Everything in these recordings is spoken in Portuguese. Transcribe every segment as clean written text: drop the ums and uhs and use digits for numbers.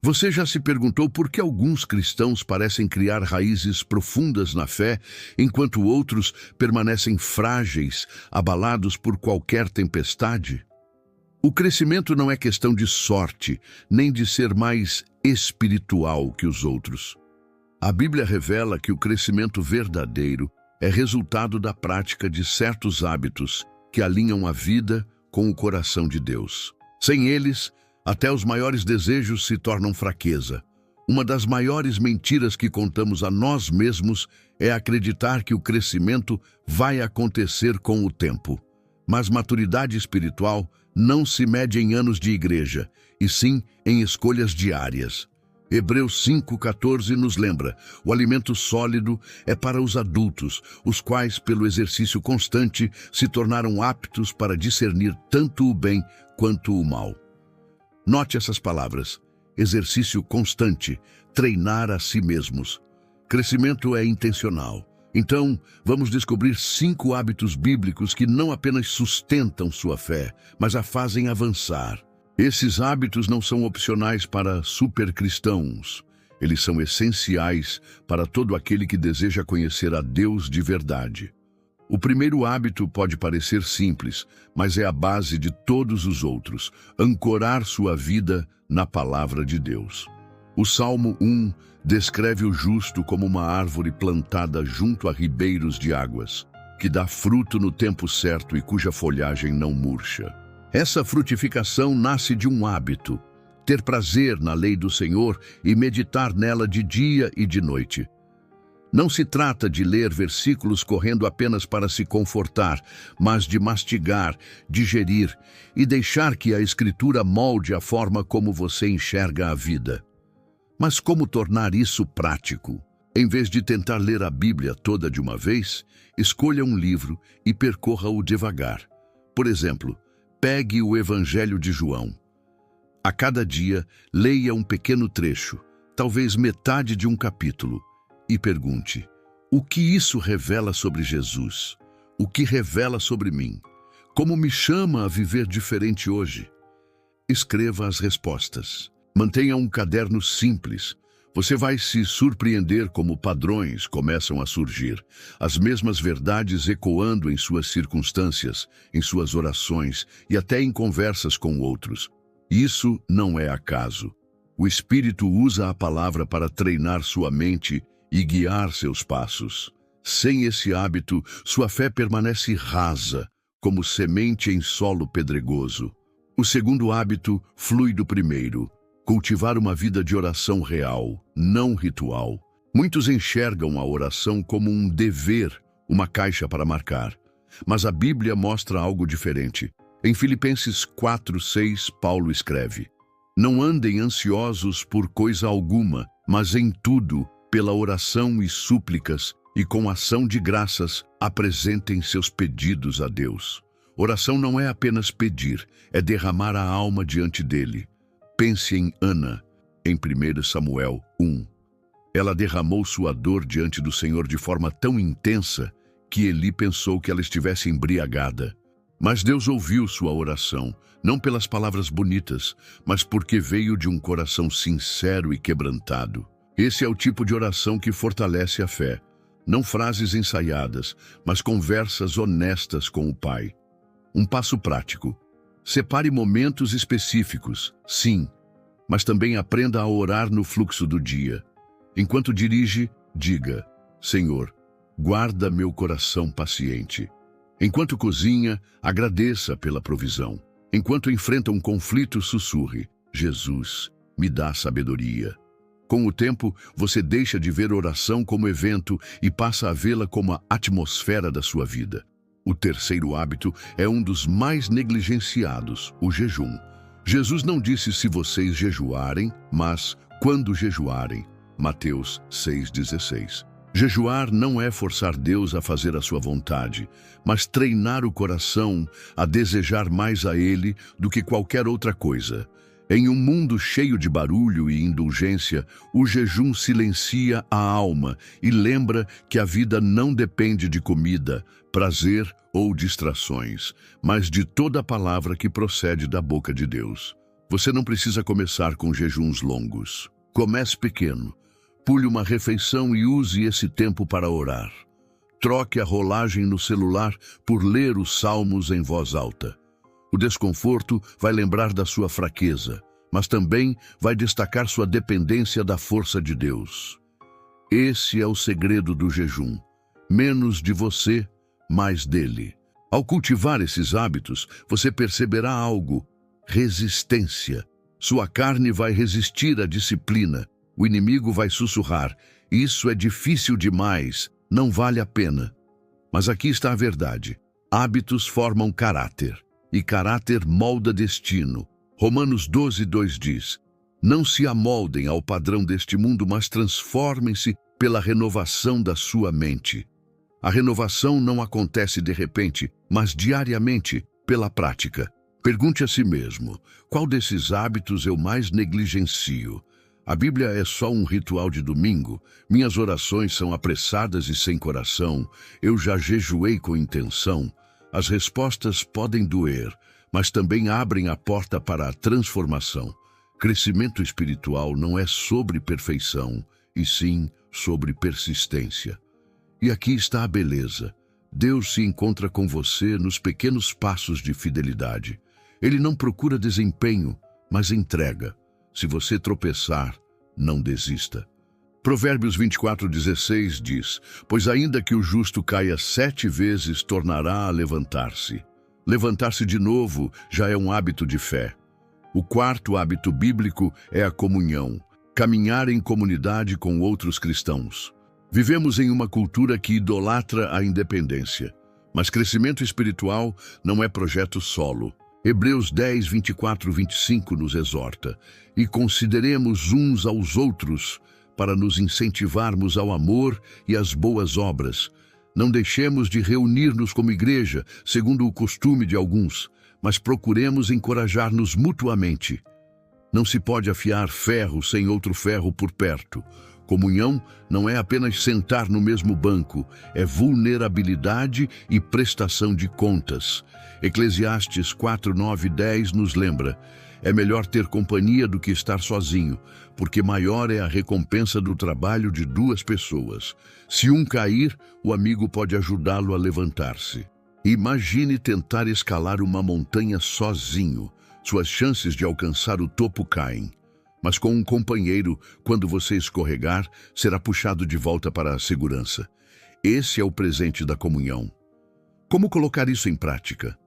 Você já se perguntou por que alguns cristãos parecem criar raízes profundas na fé, enquanto outros permanecem frágeis, abalados por qualquer tempestade? O crescimento não é questão de sorte, nem de ser mais espiritual que os outros. A Bíblia revela que o crescimento verdadeiro é resultado da prática de certos hábitos que alinham a vida com o coração de Deus. Sem eles, até os maiores desejos se tornam fraqueza. Uma das maiores mentiras que contamos a nós mesmos é acreditar que o crescimento vai acontecer com o tempo. Mas maturidade espiritual não se mede em anos de igreja, e sim em escolhas diárias. Hebreus 5,14 nos lembra: o alimento sólido é para os adultos, os quais, pelo exercício constante, se tornaram aptos para discernir tanto o bem quanto o mal. Note essas palavras: exercício constante, treinar a si mesmos. Crescimento é intencional. Então, vamos descobrir 5 hábitos bíblicos que não apenas sustentam sua fé, mas a fazem avançar. Esses hábitos não são opcionais para supercristãos. Eles são essenciais para todo aquele que deseja conhecer a Deus de verdade. O primeiro hábito pode parecer simples, mas é a base de todos os outros: ancorar sua vida na palavra de Deus. O Salmo 1 descreve o justo como uma árvore plantada junto a ribeiros de águas, que dá fruto no tempo certo e cuja folhagem não murcha. Essa frutificação nasce de um hábito: ter prazer na lei do Senhor e meditar nela de dia e de noite. Não se trata de ler versículos correndo apenas para se confortar, mas de mastigar, digerir e deixar que a Escritura molde a forma como você enxerga a vida. Mas como tornar isso prático? Em vez de tentar ler a Bíblia toda de uma vez, escolha um livro e percorra-o devagar. Por exemplo, pegue o Evangelho de João. A cada dia, leia um pequeno trecho, talvez metade de um capítulo, e pergunte: o que isso revela sobre Jesus? O que revela sobre mim? Como me chama a viver diferente hoje? Escreva as respostas. Mantenha um caderno simples. Você vai se surpreender como padrões começam a surgir, as mesmas verdades ecoando em suas circunstâncias, em suas orações e até em conversas com outros. Isso não é acaso. O Espírito usa a palavra para treinar sua mente e guiar seus passos. Sem esse hábito, sua fé permanece rasa, como semente em solo pedregoso. O segundo hábito flui do primeiro: cultivar uma vida de oração real, não ritual. Muitos enxergam a oração como um dever, uma caixa para marcar. Mas a Bíblia mostra algo diferente. Em Filipenses 4:6, Paulo escreve: não andem ansiosos por coisa alguma, mas em tudo, pela oração e súplicas, e com ação de graças, apresentem seus pedidos a Deus. Oração não é apenas pedir, é derramar a alma diante dele. Pense em Ana, em 1 Samuel 1. Ela derramou sua dor diante do Senhor de forma tão intensa que Eli pensou que ela estivesse embriagada. Mas Deus ouviu sua oração, não pelas palavras bonitas, mas porque veio de um coração sincero e quebrantado. Esse é o tipo de oração que fortalece a fé. Não frases ensaiadas, mas conversas honestas com o Pai. Um passo prático: separe momentos específicos, sim, mas também aprenda a orar no fluxo do dia. Enquanto dirige, diga: Senhor, guarda meu coração paciente. Enquanto cozinha, agradeça pela provisão. Enquanto enfrenta um conflito, sussurre: Jesus, me dá sabedoria. Com o tempo, você deixa de ver oração como evento e passa a vê-la como a atmosfera da sua vida. O terceiro hábito é um dos mais negligenciados: o jejum. Jesus não disse se vocês jejuarem, mas quando jejuarem. Mateus 6,16. Jejuar não é forçar Deus a fazer a sua vontade, mas treinar o coração a desejar mais a Ele do que qualquer outra coisa. Em um mundo cheio de barulho e indulgência, o jejum silencia a alma e lembra que a vida não depende de comida, prazer ou distrações, mas de toda a palavra que procede da boca de Deus. Você não precisa começar com jejuns longos. Comece pequeno. Pule uma refeição e use esse tempo para orar. Troque a rolagem no celular por ler os salmos em voz alta. O desconforto vai lembrar da sua fraqueza, mas também vai destacar sua dependência da força de Deus. Esse é o segredo do jejum. Menos de você, mais dele. Ao cultivar esses hábitos, você perceberá algo: resistência. Sua carne vai resistir à disciplina. O inimigo vai sussurrar: isso é difícil demais, não vale a pena. Mas aqui está a verdade. Hábitos formam caráter, e caráter molda destino. Romanos 12:2 diz: não se amoldem ao padrão deste mundo, mas transformem-se pela renovação da sua mente. A renovação não acontece de repente, mas diariamente, pela prática. Pergunte a si mesmo: qual desses hábitos eu mais negligencio? A Bíblia é só um ritual de domingo? Minhas orações são apressadas e sem coração? Eu já jejuei com intenção? As respostas podem doer, mas também abrem a porta para a transformação. Crescimento espiritual não é sobre perfeição, e sim sobre persistência. E aqui está a beleza. Deus se encontra com você nos pequenos passos de fidelidade. Ele não procura desempenho, mas entrega. Se você tropeçar, não desista. Provérbios 24:16 diz: pois ainda que o justo caia 7 vezes, tornará a levantar-se. Levantar-se de novo já é um hábito de fé. O quarto hábito bíblico é a comunhão. Caminhar em comunidade com outros cristãos. Vivemos em uma cultura que idolatra a independência, mas crescimento espiritual não é projeto solo. Hebreus 10:24-25 nos exorta: e consideremos uns aos outros para nos incentivarmos ao amor e às boas obras. Não deixemos de reunir-nos como igreja, segundo o costume de alguns, mas procuremos encorajar-nos mutuamente. Não se pode afiar ferro sem outro ferro por perto. Comunhão não é apenas sentar no mesmo banco, é vulnerabilidade e prestação de contas. Eclesiastes 4:9-10 nos lembra: é melhor ter companhia do que estar sozinho, porque maior é a recompensa do trabalho de 2 pessoas. Se um cair, o amigo pode ajudá-lo a levantar-se. Imagine tentar escalar uma montanha sozinho. Suas chances de alcançar o topo caem. Mas com um companheiro, quando você escorregar, será puxado de volta para a segurança. Esse é o presente da comunhão. Como colocar isso em prática?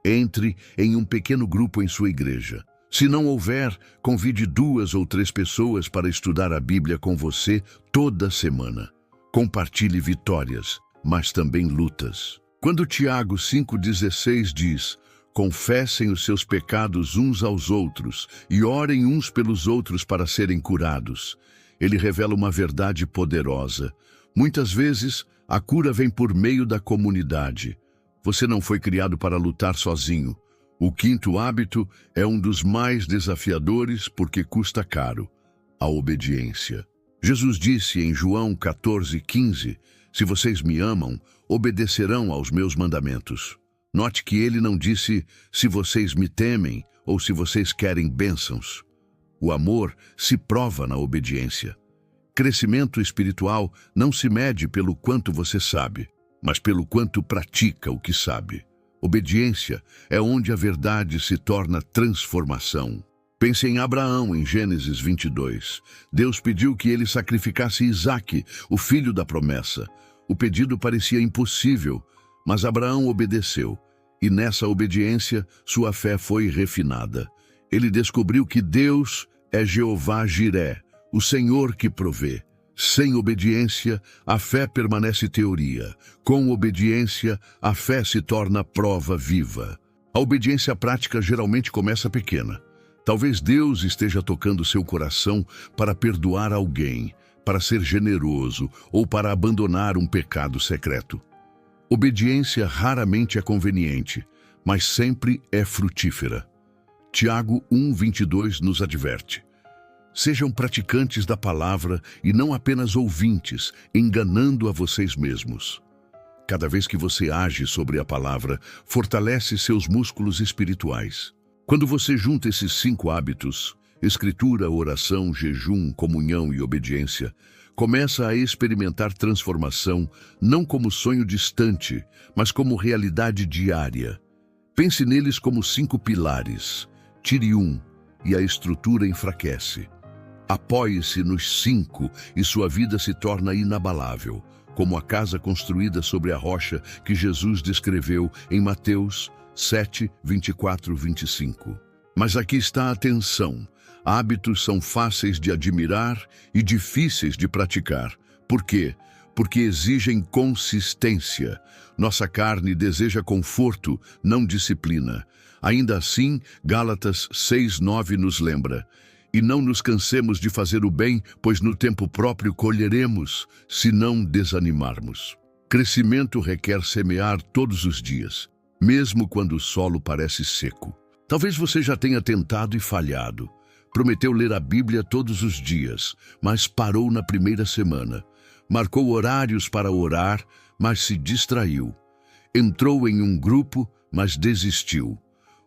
Entre em um pequeno grupo em sua igreja. Se não houver, convide 2 ou 3 pessoas para estudar a Bíblia com você toda semana. Compartilhe vitórias, mas também lutas. Quando Tiago 5,16 diz: confessem os seus pecados uns aos outros e orem uns pelos outros para serem curados, ele revela uma verdade poderosa. Muitas vezes, a cura vem por meio da comunidade. Você não foi criado para lutar sozinho. O quinto hábito é um dos mais desafiadores porque custa caro: a obediência. Jesus disse em João 14,15: se vocês me amam, obedecerão aos meus mandamentos. Note que ele não disse se vocês me temem ou se vocês querem bênçãos. O amor se prova na obediência. Crescimento espiritual não se mede pelo quanto você sabe, mas pelo quanto pratica o que sabe. Obediência é onde a verdade se torna transformação. Pense em Abraão em Gênesis 22. Deus pediu que ele sacrificasse Isaque, o filho da promessa. O pedido parecia impossível, mas Abraão obedeceu, e nessa obediência sua fé foi refinada. Ele descobriu que Deus é Jeová Jiré, o Senhor que provê. Sem obediência, a fé permanece teoria. Com obediência, a fé se torna prova viva. A obediência prática geralmente começa pequena. Talvez Deus esteja tocando seu coração para perdoar alguém, para ser generoso ou para abandonar um pecado secreto. Obediência raramente é conveniente, mas sempre é frutífera. Tiago 1:22 nos adverte: sejam praticantes da palavra e não apenas ouvintes, enganando a vocês mesmos. Cada vez que você age sobre a palavra, fortalece seus músculos espirituais. Quando você junta esses 5 hábitos, escritura, oração, jejum, comunhão e obediência, começa a experimentar transformação não como sonho distante, mas como realidade diária. Pense neles como 5 pilares. Tire um e a estrutura enfraquece. Apoie-se nos 5 e sua vida se torna inabalável, como a casa construída sobre a rocha que Jesus descreveu em Mateus 7, 24, 25. Mas aqui está a atenção. Hábitos são fáceis de admirar e difíceis de praticar. Por quê? Porque exigem consistência. Nossa carne deseja conforto, não disciplina. Ainda assim, Gálatas 6:9 nos lembra: e não nos cansemos de fazer o bem, pois no tempo próprio colheremos, se não desanimarmos. Crescimento requer semear todos os dias, mesmo quando o solo parece seco. Talvez você já tenha tentado e falhado. Prometeu ler a Bíblia todos os dias, mas parou na primeira semana. Marcou horários para orar, mas se distraiu. Entrou em um grupo, mas desistiu.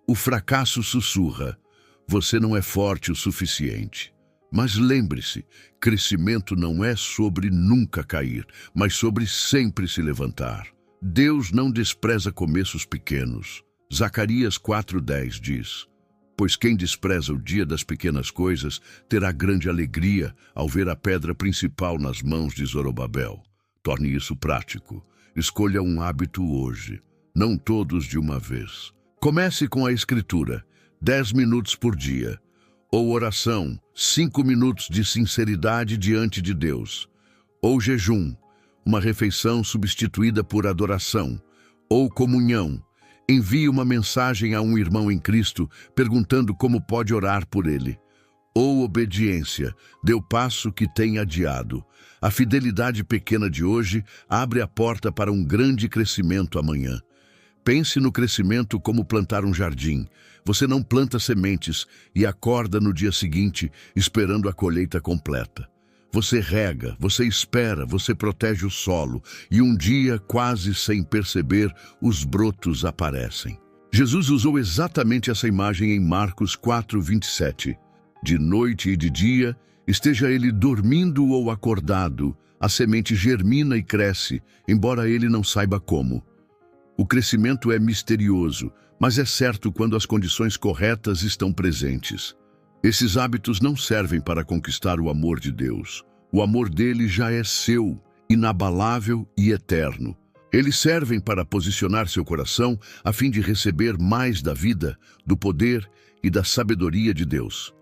O fracasso sussurra: você não é forte o suficiente. Mas lembre-se, crescimento não é sobre nunca cair, mas sobre sempre se levantar. Deus não despreza começos pequenos. Zacarias 4:10 diz: pois quem despreza o dia das pequenas coisas terá grande alegria ao ver a pedra principal nas mãos de Zorobabel. Torne isso prático. Escolha um hábito hoje, não todos de uma vez. Comece com a escritura, 10 minutos por dia. Ou oração, 5 minutos de sinceridade diante de Deus. Ou jejum, uma refeição substituída por adoração. Ou comunhão. Envie uma mensagem a um irmão em Cristo, perguntando como pode orar por ele. Ou obediência, dê o passo que tem adiado. A fidelidade pequena de hoje abre a porta para um grande crescimento amanhã. Pense no crescimento como plantar um jardim. Você não planta sementes e acorda no dia seguinte esperando a colheita completa. Você rega, você espera, você protege o solo e um dia, quase sem perceber, os brotos aparecem. Jesus usou exatamente essa imagem em Marcos 4:27. De noite e de dia, esteja ele dormindo ou acordado, a semente germina e cresce, embora ele não saiba como. O crescimento é misterioso, mas é certo quando as condições corretas estão presentes. Esses hábitos não servem para conquistar o amor de Deus. O amor dele já é seu, inabalável e eterno. Eles servem para posicionar seu coração a fim de receber mais da vida, do poder e da sabedoria de Deus.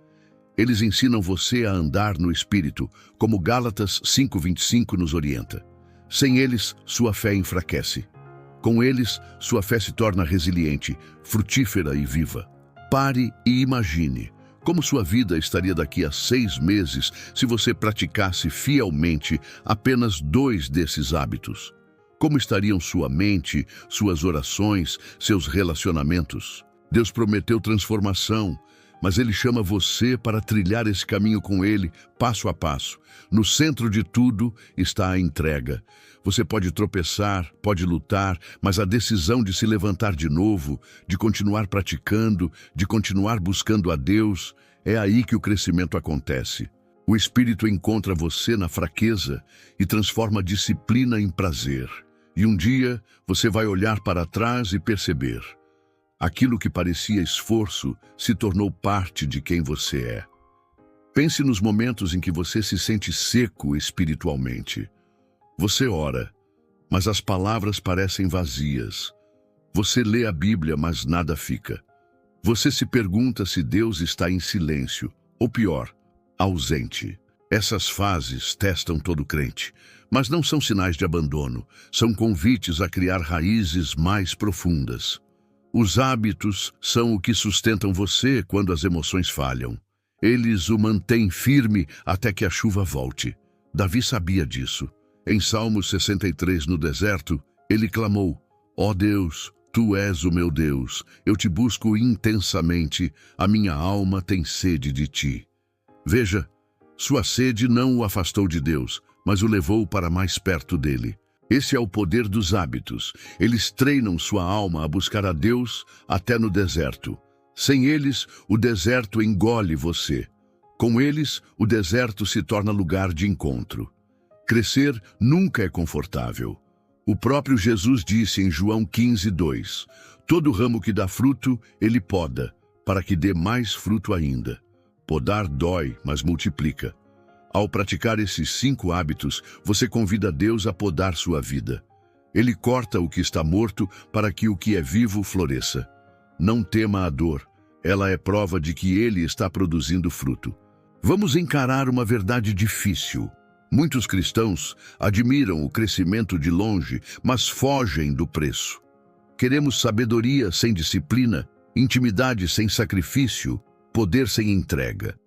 Eles ensinam você a andar no Espírito, como Gálatas 5:25 nos orienta. Sem eles, sua fé enfraquece. Com eles, sua fé se torna resiliente, frutífera e viva. Pare e imagine como sua vida estaria daqui a 6 meses se você praticasse fielmente apenas 2 desses hábitos. Como estariam sua mente, suas orações, seus relacionamentos? Deus prometeu transformação, mas Ele chama você para trilhar esse caminho com Ele, passo a passo. No centro de tudo está a entrega. Você pode tropeçar, pode lutar, mas a decisão de se levantar de novo, de continuar praticando, de continuar buscando a Deus, é aí que o crescimento acontece. O Espírito encontra você na fraqueza e transforma a disciplina em prazer. E um dia você vai olhar para trás e perceber: aquilo que parecia esforço se tornou parte de quem você é. Pense nos momentos em que você se sente seco espiritualmente. Você ora, mas as palavras parecem vazias. Você lê a Bíblia, mas nada fica. Você se pergunta se Deus está em silêncio, ou pior, ausente. Essas fases testam todo crente, mas não são sinais de abandono, são convites a criar raízes mais profundas. Os hábitos são o que sustentam você quando as emoções falham. Eles o mantêm firme até que a chuva volte. Davi sabia disso. Em Salmo 63, no deserto, ele clamou: ó Deus, Tu és o meu Deus, eu te busco intensamente, a minha alma tem sede de Ti. Veja, sua sede não o afastou de Deus, mas o levou para mais perto dele. Esse é o poder dos hábitos. Eles treinam sua alma a buscar a Deus até no deserto. Sem eles, o deserto engole você. Com eles, o deserto se torna lugar de encontro. Crescer nunca é confortável. O próprio Jesus disse em João 15:2, todo ramo que dá fruto, ele poda, para que dê mais fruto ainda. Podar dói, mas multiplica. Ao praticar esses 5 hábitos, você convida Deus a podar sua vida. Ele corta o que está morto para que o que é vivo floresça. Não tema a dor, ela é prova de que ele está produzindo fruto. Vamos encarar uma verdade difícil. Muitos cristãos admiram o crescimento de longe, mas fogem do preço. Queremos sabedoria sem disciplina, intimidade sem sacrifício, poder sem entrega.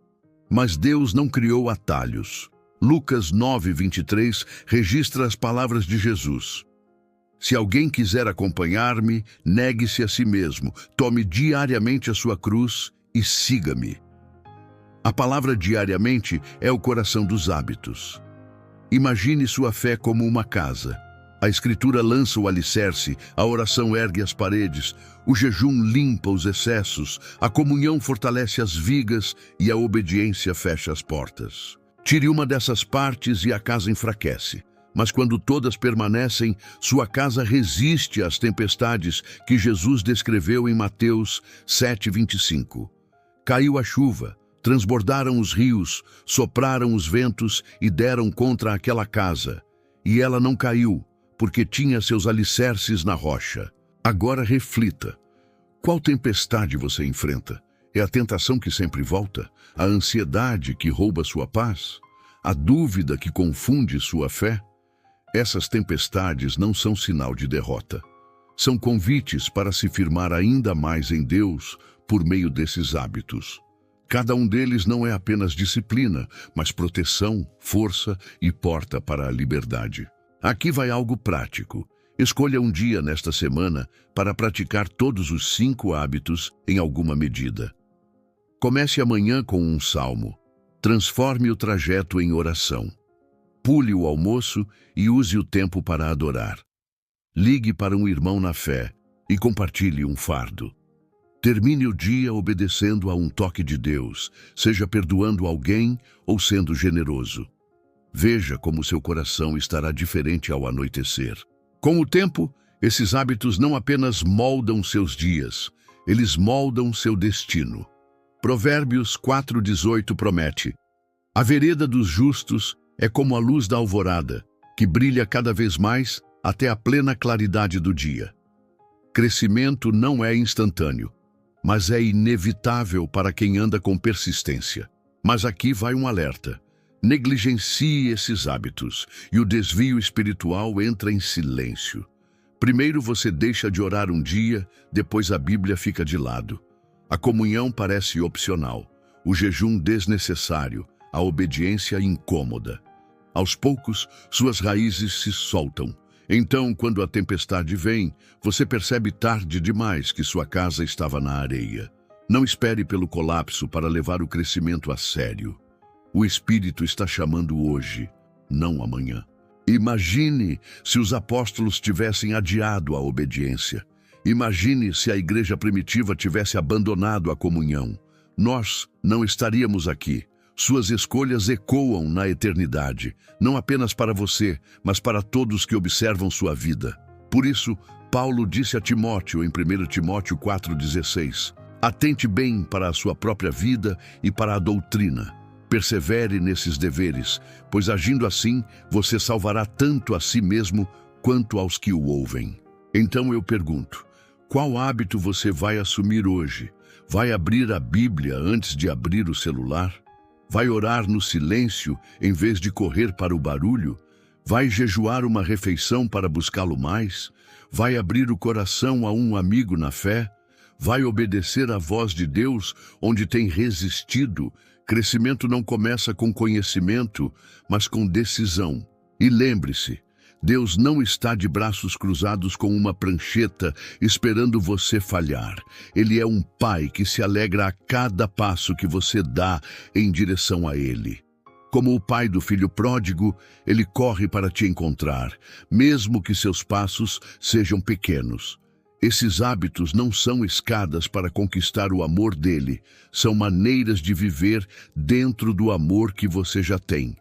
Mas Deus não criou atalhos. Lucas 9:23 registra as palavras de Jesus. Se alguém quiser acompanhar-me, negue-se a si mesmo, tome diariamente a sua cruz e siga-me. A palavra diariamente é o coração dos hábitos. Imagine sua fé como uma casa. A Escritura lança o alicerce, a oração ergue as paredes, o jejum limpa os excessos, a comunhão fortalece as vigas e a obediência fecha as portas. Tire uma dessas partes e a casa enfraquece. Mas quando todas permanecem, sua casa resiste às tempestades que Jesus descreveu em Mateus 7:25. Caiu a chuva, transbordaram os rios, sopraram os ventos e deram contra aquela casa. E ela não caiu, porque tinha seus alicerces na rocha. Agora reflita. Qual tempestade você enfrenta? É a tentação que sempre volta? A ansiedade que rouba sua paz? A dúvida que confunde sua fé? Essas tempestades não são sinal de derrota. São convites para se firmar ainda mais em Deus por meio desses hábitos. Cada um deles não é apenas disciplina, mas proteção, força e porta para a liberdade. Aqui vai algo prático. Escolha um dia nesta semana para praticar todos os 5 hábitos em alguma medida. Comece amanhã com um salmo. Transforme o trajeto em oração. Pule o almoço e use o tempo para adorar. Ligue para um irmão na fé e compartilhe um fardo. Termine o dia obedecendo a um toque de Deus, seja perdoando alguém ou sendo generoso. Veja como seu coração estará diferente ao anoitecer. Com o tempo, esses hábitos não apenas moldam seus dias, eles moldam seu destino. Provérbios 4:18 promete: a vereda dos justos é como a luz da alvorada, que brilha cada vez mais até a plena claridade do dia. Crescimento não é instantâneo, mas é inevitável para quem anda com persistência. Mas aqui vai um alerta. Negligencie esses hábitos e o desvio espiritual entra em silêncio. Primeiro você deixa de orar um dia, depois a Bíblia fica de lado. A comunhão parece opcional, o jejum desnecessário, a obediência incômoda. Aos poucos, suas raízes se soltam. Então, quando a tempestade vem, você percebe tarde demais que sua casa estava na areia. Não espere pelo colapso para levar o crescimento a sério. O Espírito está chamando hoje, não amanhã. Imagine se os apóstolos tivessem adiado a obediência. Imagine se a igreja primitiva tivesse abandonado a comunhão. Nós não estaríamos aqui. Suas escolhas ecoam na eternidade, não apenas para você, mas para todos que observam sua vida. Por isso, Paulo disse a Timóteo em 1 Timóteo 4,16, atente bem para a sua própria vida e para a doutrina. Persevere nesses deveres, pois agindo assim, você salvará tanto a si mesmo quanto aos que o ouvem. Então eu pergunto, qual hábito você vai assumir hoje? Vai abrir a Bíblia antes de abrir o celular? Vai orar no silêncio em vez de correr para o barulho? Vai jejuar uma refeição para buscá-lo mais? Vai abrir o coração a um amigo na fé? Vai obedecer à voz de Deus onde tem resistido? Crescimento não começa com conhecimento, mas com decisão. E lembre-se, Deus não está de braços cruzados com uma prancheta esperando você falhar. Ele é um pai que se alegra a cada passo que você dá em direção a Ele. Como o pai do filho pródigo, Ele corre para te encontrar, mesmo que seus passos sejam pequenos. Esses hábitos não são escadas para conquistar o amor dele, são maneiras de viver dentro do amor que você já tem.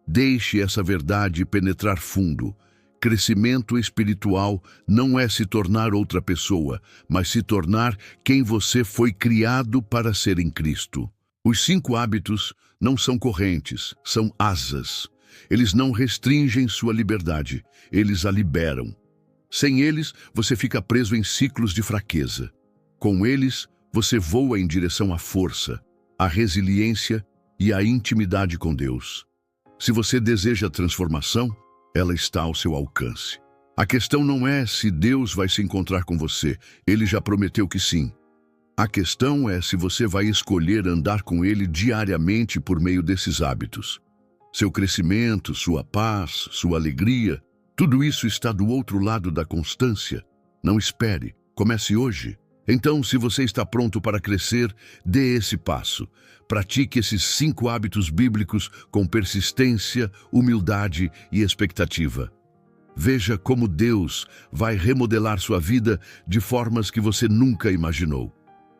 Deixe essa verdade penetrar fundo. Crescimento espiritual não é se tornar outra pessoa, mas se tornar quem você foi criado para ser em Cristo. Os 5 hábitos não são correntes, são asas. Eles não restringem sua liberdade, eles a liberam. Sem eles, você fica preso em ciclos de fraqueza. Com eles, você voa em direção à força, à resiliência e à intimidade com Deus. Se você deseja transformação, ela está ao seu alcance. A questão não é se Deus vai se encontrar com você, Ele já prometeu que sim. A questão é se você vai escolher andar com Ele diariamente por meio desses hábitos. Seu crescimento, sua paz, sua alegria, tudo isso está do outro lado da constância. Não espere, comece hoje. Então, se você está pronto para crescer, dê esse passo. Pratique esses 5 hábitos bíblicos com persistência, humildade e expectativa. Veja como Deus vai remodelar sua vida de formas que você nunca imaginou.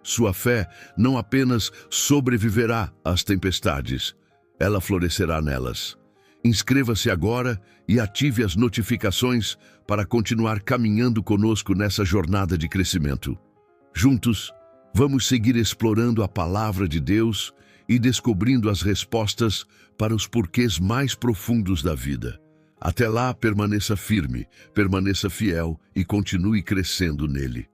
Sua fé não apenas sobreviverá às tempestades, ela florescerá nelas. Inscreva-se agora e ative as notificações para continuar caminhando conosco nessa jornada de crescimento. Juntos, vamos seguir explorando a palavra de Deus e descobrindo as respostas para os porquês mais profundos da vida. Até lá, permaneça firme, permaneça fiel e continue crescendo nele.